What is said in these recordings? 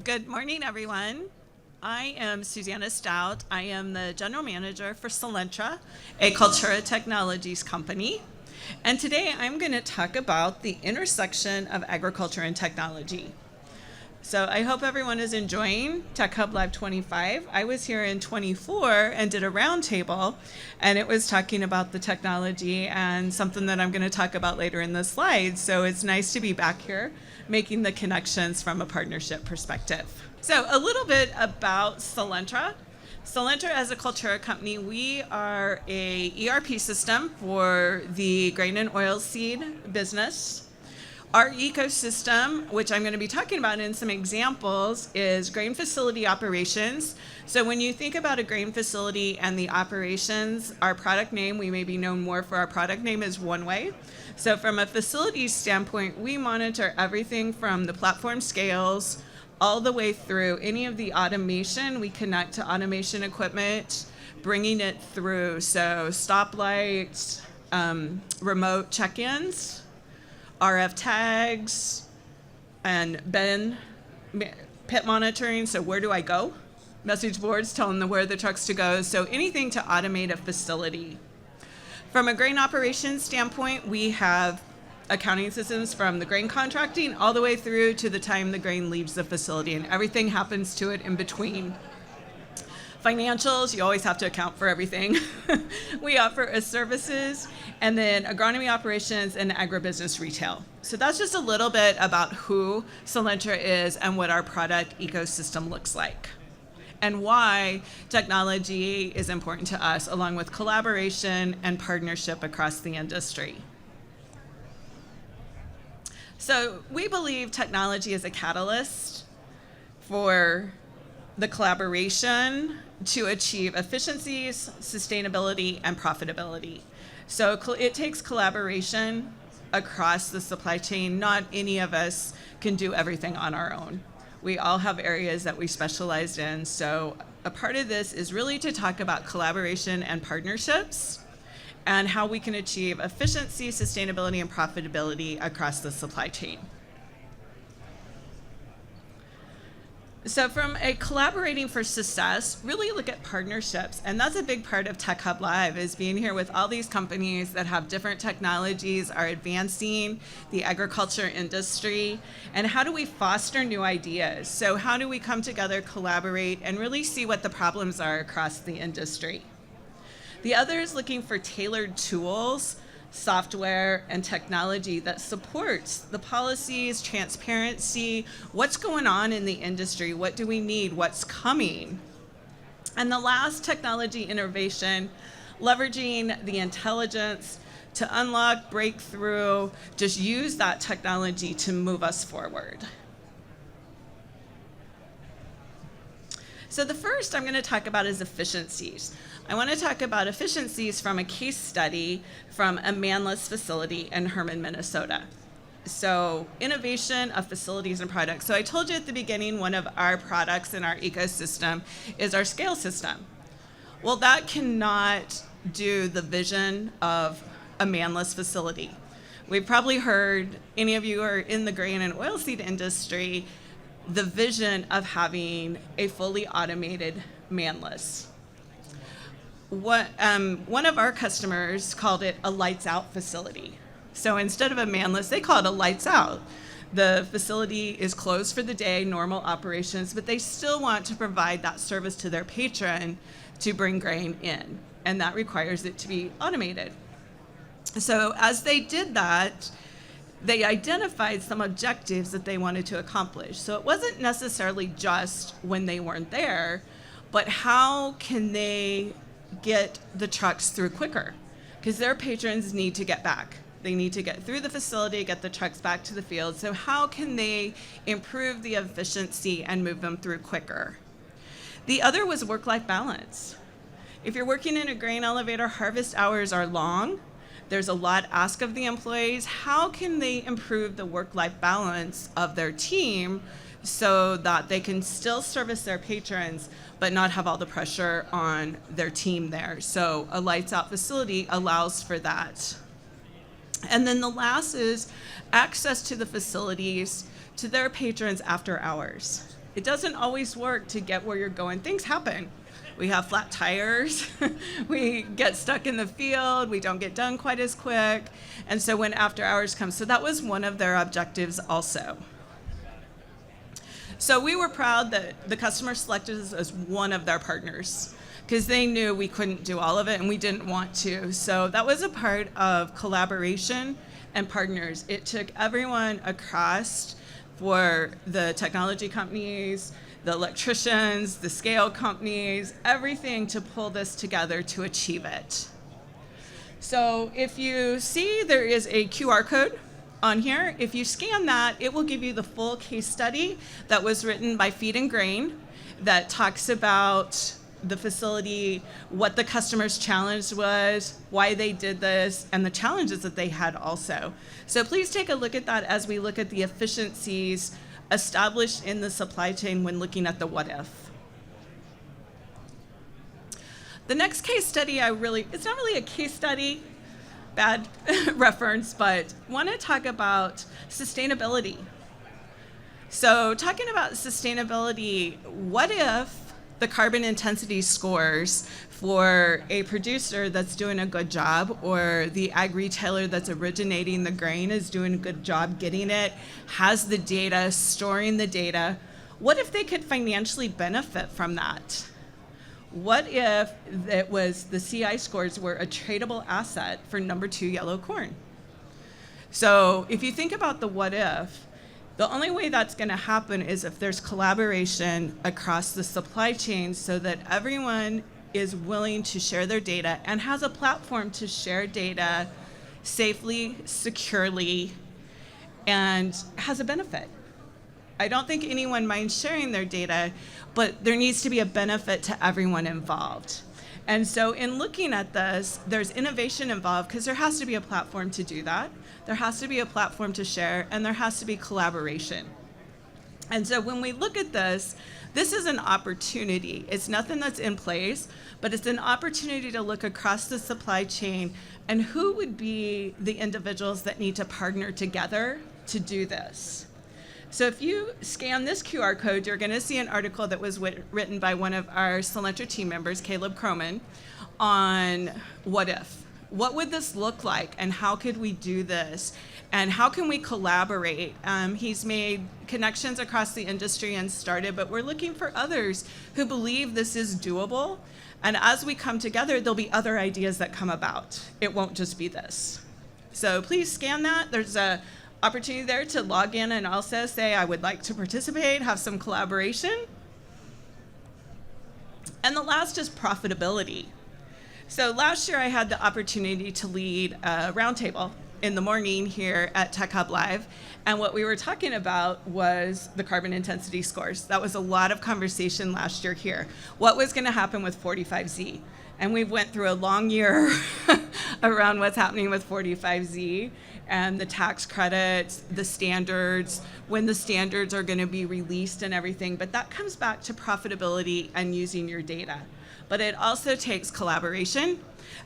Good morning, everyone. I am Susanna Stout. I am the general manager for Solentra, a Cultura Technologies company. And today I'm going to talk about the intersection of agriculture and technology. So I hope everyone is enjoying Tech Hub Live 25. I was here in 24 and did a roundtable, and it was talking about the technology and something that I'm going to talk about later in the slides. So it's nice to be back here making the connections from a partnership perspective. So a little bit about Solentra. Solentra, as a Cultura company, we are a ERP system for the grain and oilseed business. Our ecosystem, which I'm going to be talking about in some examples, is grain facility operations. So when you think about a grain facility and the operations, our product name, we may be known more for our product name, is One Way. So from a facilities standpoint, we monitor everything from the platform scales all the way through any of the automation. We connect to automation equipment, bringing it through. So stoplights, remote check-ins, RF tags, and pit monitoring, so where do I go? Message boards telling them where the truck's to go, so anything to automate a facility. From a grain operations standpoint, we have accounting systems from the grain contracting all the way through to the time the grain leaves the facility, and everything happens to it in between. Financials, you always have to account for everything. We offer services, and then agronomy operations and agribusiness retail. So that's just a little bit about who Solentra is and what our product ecosystem looks like, and why technology is important to us, along with collaboration and partnership across the industry. So we believe technology is a catalyst for the collaboration to achieve efficiencies, sustainability, and profitability. So it takes collaboration across the supply chain. Not any of us can do everything on our own. We all have areas that we specialize in. So a part of this is really to talk about collaboration and partnerships and how we can achieve efficiency, sustainability, and profitability across the supply chain. So from a collaborating for success, really look at partnerships. And that's a big part of Tech Hub Live, is being here with all these companies that have different technologies, are advancing the agriculture industry. And how do we foster new ideas? So how do we come together, collaborate, and really see what the problems are across the industry? The other is looking for tailored tools, software, and technology that supports the policies, transparency, what's going on in the industry, what do we need, what's coming. And the last, technology innovation, leveraging the intelligence to unlock, breakthrough, just use that technology to move us forward. So the first I'm going to talk about is efficiencies. I want to talk about efficiencies from a case study from a manless facility in Herman, Minnesota. So innovation of facilities and products. So I told you at the beginning, one of our products in our ecosystem is our scale system. Well, that cannot do the vision of a manless facility. We've probably heard, any of you who are in the grain and oilseed industry, the vision of having a fully automated manless. One of our customers called it a lights out facility. So instead of a manless, they call it a lights out. The facility is closed for the day, normal operations, but they still want to provide that service to their patron to bring grain in, and that requires it to be automated. So as they did that, they identified some objectives that they wanted to accomplish. So it wasn't necessarily just when they weren't there, but how can they get the trucks through quicker? Because their patrons need to get back. They need to get through the facility, get the trucks back to the field. So how can they improve the efficiency and move them through quicker? The other was work-life balance. If you're working in a grain elevator, harvest hours are long. There's a lot asked of the employees. How can they improve the work-life balance of their team so that they can still service their patrons but not have all the pressure on their team there? So a lights-out facility allows for that. And then the last is access to the facilities to their patrons after hours. It doesn't always work to get where you're going. Things happen. We have flat tires, we get stuck in the field, we don't get done quite as quick, and so when after hours comes, so that was one of their objectives also. So we were proud that the customer selected us as one of their partners because they knew we couldn't do all of it and we didn't want to. So that was a part of collaboration and partners. It took everyone across, for the technology companies, the electricians, the scale companies, everything to pull this together to achieve it. So if you see there is a QR code on here, if you scan that, it will give you the full case study that was written by Feed and Grain that talks about the facility, what the customer's challenge was, why they did this, and the challenges that they had also. So please take a look at that as we look at the efficiencies established in the supply chain when looking at the what if. The next case study, it's not really a case study, bad reference, but want to talk about sustainability. So talking about sustainability, what if the carbon intensity scores for a producer that's doing a good job, or the ag retailer that's originating the grain is doing a good job getting it, has the data, storing the data, what if they could financially benefit from that? What if it was the CI scores were a tradable asset for number 2 yellow corn? So if you think about the what if, the only way that's going to happen is if there's collaboration across the supply chain so that everyone is willing to share their data and has a platform to share data safely, securely, and has a benefit. I don't think anyone minds sharing their data, but there needs to be a benefit to everyone involved. And so in looking at this, there's innovation involved because there has to be a platform to do that. There has to be a platform to share, and there has to be collaboration. And so when we look at this, this is an opportunity. It's nothing that's in place, but it's an opportunity to look across the supply chain and who would be the individuals that need to partner together to do this. So if you scan this QR code, you're going to see an article that was written by one of our Solentra team members, Caleb Croman, on what if. What would this look like, and how could we do this, and how can we collaborate? He's made connections across the industry and started, but we're looking for others who believe this is doable. And as we come together, there'll be other ideas that come about. It won't just be this. So please scan that. There's a opportunity there to log in and also say, I would like to participate, have some collaboration. And the last is profitability. So last year I had the opportunity to lead a roundtable in the morning here at Tech Hub Live, and what we were talking about was the carbon intensity scores. That was a lot of conversation last year here. What was going to happen with 45Z? And we went through a long year around what's happening with 45Z and the tax credits, the standards, when the standards are going to be released and everything. But that comes back to profitability and using your data. But it also takes collaboration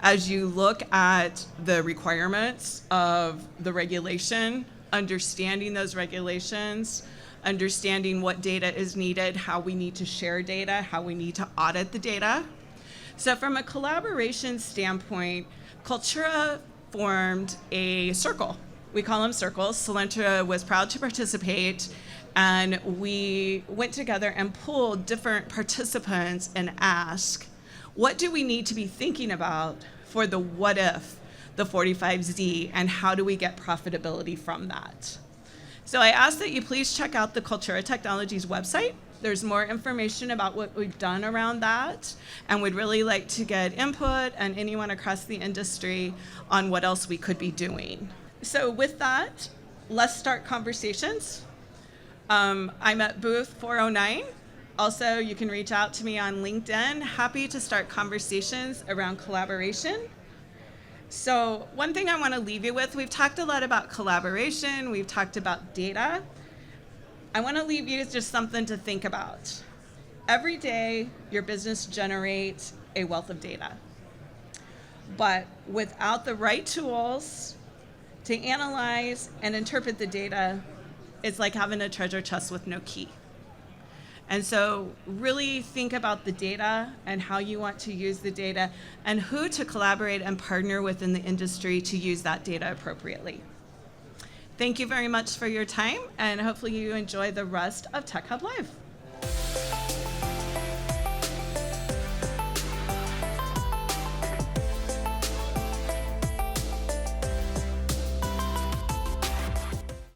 as you look at the requirements of the regulation, understanding those regulations, understanding what data is needed, how we need to share data, how we need to audit the data. So from a collaboration standpoint, Cultura formed a circle. We call them circles. Solentra was proud to participate, and we went together and pulled different participants and asked, what do we need to be thinking about for the what if, the 45Z, and how do we get profitability from that? So I ask that you please check out the Cultura Technologies website. There's more information about what we've done around that, and we'd really like to get input and anyone across the industry on what else we could be doing. So with that, let's start conversations. I'm at booth 409. Also, you can reach out to me on LinkedIn. Happy to start conversations around collaboration. So one thing I want to leave you with, we've talked a lot about collaboration, we've talked about data. I want to leave you with just something to think about. Every day, your business generates a wealth of data. But without the right tools to analyze and interpret the data, it's like having a treasure chest with no key. And so really think about the data and how you want to use the data and who to collaborate and partner with in the industry to use that data appropriately. Thank you very much for your time, and hopefully you enjoy the rest of Tech Hub Live.